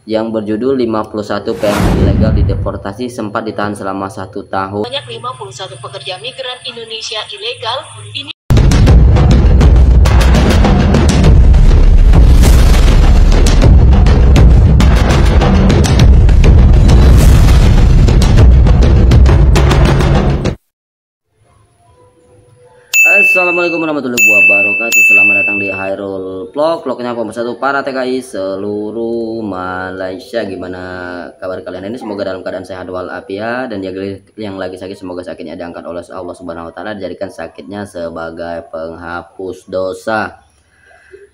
yang berjudul 51 PMI ilegal dideportasi sempat ditahan selama 1 tahun. Banyak 51 pekerja migran Indonesia ilegal ini Assalamualaikum warahmatullahi wabarakatuh. Selamat datang di Hairul Vlog. Vlognya pemersatu para TKI seluruh Malaysia. Gimana kabar kalian ini? Semoga dalam keadaan sehat walafiat, dan yang lagi sakit semoga sakitnya diangkat oleh Allah Subhanahu wa taala, dijadikan sakitnya sebagai penghapus dosa.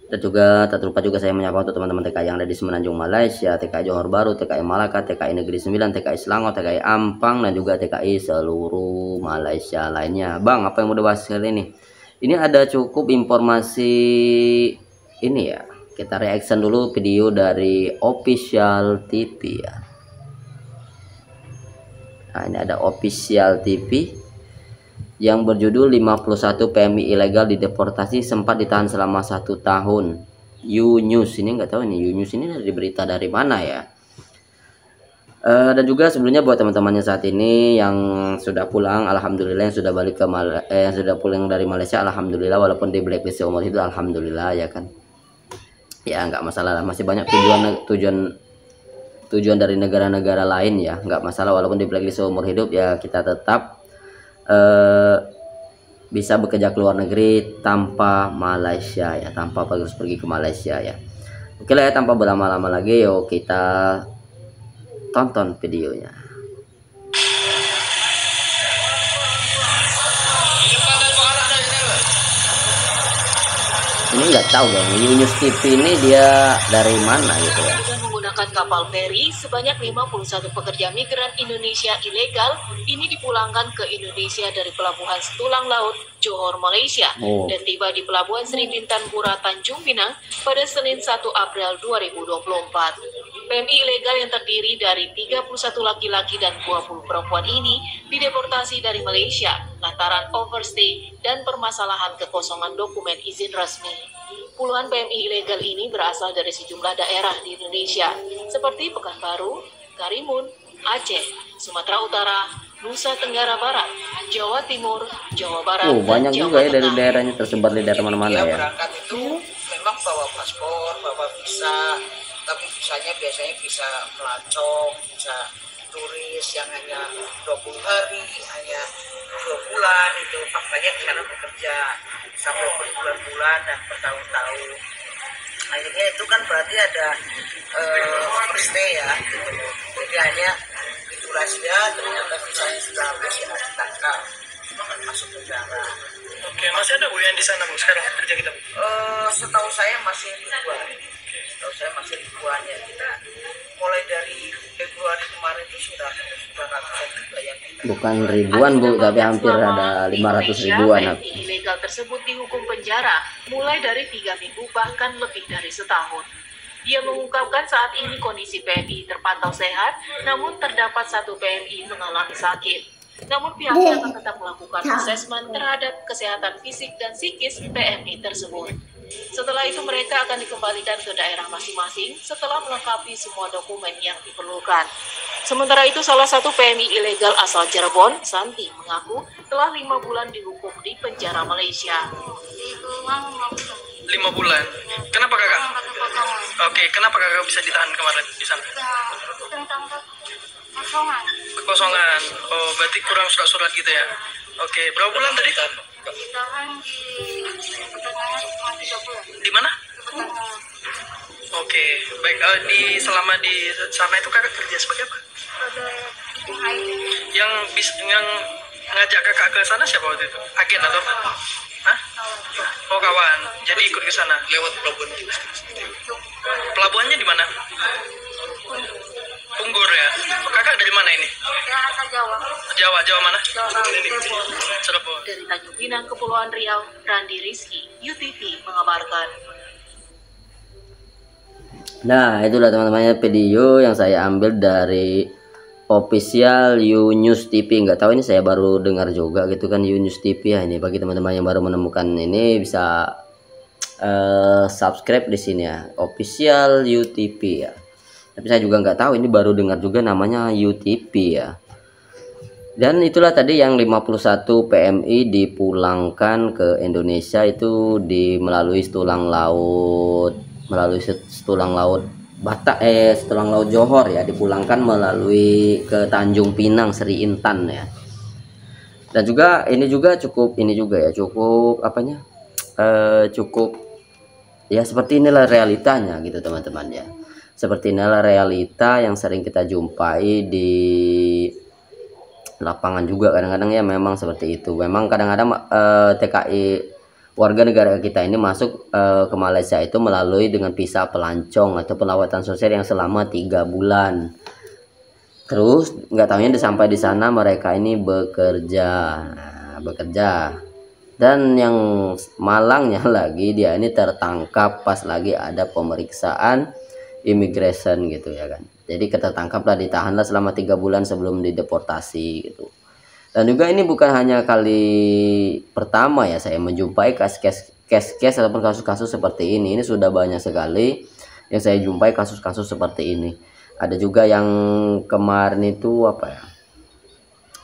Dan juga tak terlupa juga saya menyapa untuk teman-teman TKI yang ada di Semenanjung Malaysia, TKI Johor Bahru, TKI Malaka, TKI Negeri 9, TKI Selangor, TKI Ampang, dan juga TKI seluruh Malaysia lainnya. Bang, apa yang mau dibahas kali ini? Ini ada cukup informasi ini ya. Kita reaction dulu video dari Official TV ya. Nah, ini ada Official TV yang berjudul 51 PMI ilegal dideportasi sempat ditahan selama 1 tahun. News ini nggak tahu ini News ini dari berita dari mana ya. Dan juga sebelumnya buat teman-temannya saat ini yang sudah pulang, alhamdulillah, yang sudah balik ke yang sudah pulang dari Malaysia, alhamdulillah, walaupun di blacklist seumur hidup, alhamdulillah ya kan. Ya nggak masalah lah, masih banyak tujuan dari negara-negara lain ya, nggak masalah, walaupun di blacklist seumur hidup ya kita tetap bisa bekerja ke luar negeri tanpa Malaysia ya, tanpa harus pergi ke Malaysia ya. Oke lah ya, tanpa berlama-lama lagi, yuk kita tonton videonya. Ini nggak tahu bang, News TV ini dia dari mana gitu ya. menggunakan kapal feri, sebanyak 51 pekerja migran Indonesia ilegal ini dipulangkan ke Indonesia dari Pelabuhan Setulang Laut, Johor, Malaysia, dan tiba di Pelabuhan Sri Bintangpura, Tanjung Pinang pada Senin 1 April 2024. PMI ilegal yang terdiri dari 31 laki-laki dan 20 perempuan ini dideportasi dari Malaysia lantaran overstay dan permasalahan kekosongan dokumen izin resmi. Puluhan PMI ilegal ini berasal dari sejumlah daerah di Indonesia, seperti Pekanbaru, Karimun, Aceh, Sumatera Utara, Nusa Tenggara Barat, Jawa Timur, Jawa Barat, banyak juga ya dari daerahnya, tersebar di daerah mana-mana ya. Berangkat itu memang bawa paspor, bawa visa, tapi visanya biasanya visa pelancong, visa turis yang hanya 20 hari, hanya 2 bulan, itu faktanya di sana bekerja sampai berbulan-bulan dan bertahun-tahun. Akhirnya itu kan berarti ada overstay ya, gitu. Jadi hanya itu rahasia, ternyata visanya sudah habis ya ditangkap masuk penjara. Oke, masih ada Bu yang di sana Bu sekarang kerja kita Bu? Setahu saya masih ribuan. Setahu saya masih ribuan ya. Kita mulai dari Februari kemarin itu sudah ratusan juga yang kita. Bukan ribuan Bu, tapi hampir ada 500 ribuan. PMI ilegal tersebut dihukum penjara mulai dari 3 minggu bahkan lebih dari setahun. Dia mengungkapkan saat ini kondisi PMI terpantau sehat, namun terdapat 1 PMI mengalami sakit. Namun pihaknya akan tetap melakukan asesmen terhadap kesehatan fisik dan psikis PMI tersebut. Setelah itu mereka akan dikembalikan ke daerah masing-masing setelah melengkapi semua dokumen yang diperlukan. Sementara itu salah satu PMI ilegal asal Cirebon, Santi, mengaku telah 5 bulan dihukum di penjara Malaysia. 5 bulan. Kenapa kakak? Oke, kenapa kakak bisa ditahan kemarin di sana? Kekosongan. Oh, berarti kurang surat-surat gitu ya. Oke, berapa bulan tadi? Ditahan Di mana? Oke, baik. Selama di sana itu kakak kerja sebagai apa? Yang ngajak kakak ke sana siapa waktu itu? Agen atau apa? Hah? Oh, kawan. Jadi ikut ke sana lewat pelabuhan juga. Pelabuhannya di mana? Punggur ya. Oh, kakak dari mana ini? Jawa mana? Cirebon. Dari Tanjung Pinang, Kepulauan Riau, Randi Rizky, UTV mengabarkan. Nah, itulah teman-teman video yang saya ambil dari Official News TV. Nggak tahu, ini saya baru dengar juga gitu kan, News TV ya. Ini bagi teman-teman yang baru menemukan ini bisa subscribe di sini ya, Official UTV ya. Tapi saya juga nggak tahu, ini baru dengar juga namanya UTP ya. Dan itulah tadi yang 51 PMI dipulangkan ke Indonesia itu melalui setulang laut Batak, setulang laut Johor ya, dipulangkan melalui ke Tanjung Pinang Sri Intan ya. Dan juga ini juga cukup apanya, cukup ya, seperti inilah realitanya gitu teman-teman ya. Seperti inilah realita yang sering kita jumpai di lapangan juga kadang-kadang ya, memang seperti itu. Memang kadang-kadang TKI warga negara kita ini masuk ke Malaysia itu melalui dengan visa pelancong atau pelawatan sosial yang selama 3 bulan. Terus nggak tahunya sampai di sana mereka ini bekerja. Dan yang malangnya lagi, dia ini tertangkap pas lagi ada pemeriksaan immigration gitu ya kan. Jadi tertangkaplah, ditahanlah selama 3 bulan sebelum dideportasi gitu. Dan juga ini bukan hanya kali pertama ya saya menjumpai case ataupun kasus-kasus seperti ini. Ini sudah banyak sekali yang saya jumpai kasus-kasus seperti ini. Ada juga yang kemarin itu apa ya,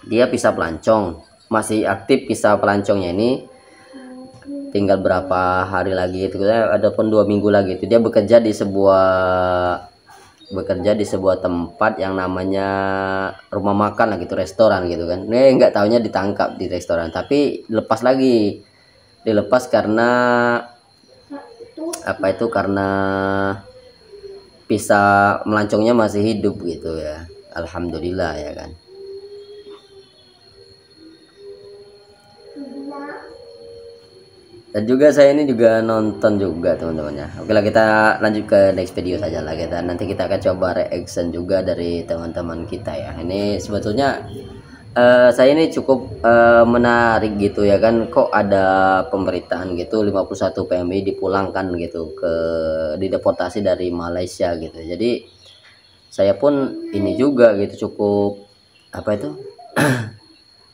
dia visa pelancong, masih aktif visa pelancongnya ini, tinggal berapa hari lagi itu, adapun 2 minggu lagi itu dia bekerja di sebuah tempat yang namanya rumah makan lah gitu, restoran gitu kan. Nggak taunya ditangkap di restoran, tapi dilepas karena apa itu, karena visa melancongnya masih hidup gitu ya. Alhamdulillah ya kan. Dan juga saya ini juga nonton juga teman-teman ya. Oke lah, kita lanjut ke next video saja lah. Nanti kita akan coba reaction juga dari teman-teman kita ya. Ini sebetulnya saya ini cukup menarik gitu ya kan. Kok ada pemberitaan gitu 51 PMI dipulangkan gitu, dideportasi dari Malaysia gitu. Jadi saya pun ini juga gitu, cukup apa itu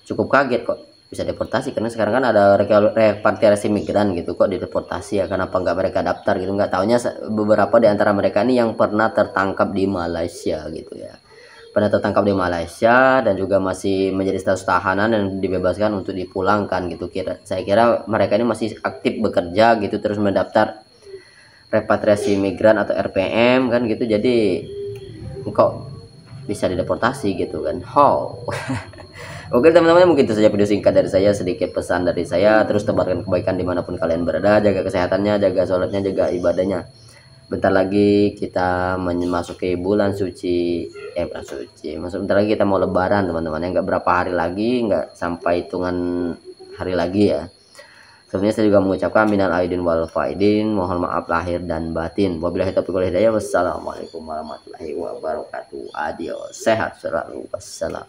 cukup kaget kok bisa deportasi, karena sekarang kan ada repatriasi migran gitu, kok dideportasi ya, kenapa nggak mereka daftar gitu. Nggak taunya beberapa di antara mereka ini yang pernah tertangkap di Malaysia gitu ya, pernah tertangkap di Malaysia dan juga masih menjadi status tahanan dan dibebaskan untuk dipulangkan gitu. Saya kira mereka ini masih aktif bekerja gitu, terus mendaftar repatriasi migran atau RPM kan gitu, jadi kok bisa dideportasi gitu kan. Oke teman-teman, mungkin itu saja video singkat dari saya, sedikit pesan dari saya. Terus tebarkan kebaikan dimanapun kalian berada, jaga kesehatannya, jaga sholatnya, jaga ibadahnya. Bentar lagi kita memasuki bulan suci, bentar lagi kita mau lebaran teman-teman ya, nggak berapa hari lagi, nggak sampai hitungan hari lagi ya. Sebenarnya saya juga mengucapkan minal aidin wal faidin, mohon maaf lahir dan batin. Wabillahi taufiq wal hidayah. Wassalamualaikum warahmatullahi wabarakatuh. Adios, sehat selalu, wassalam.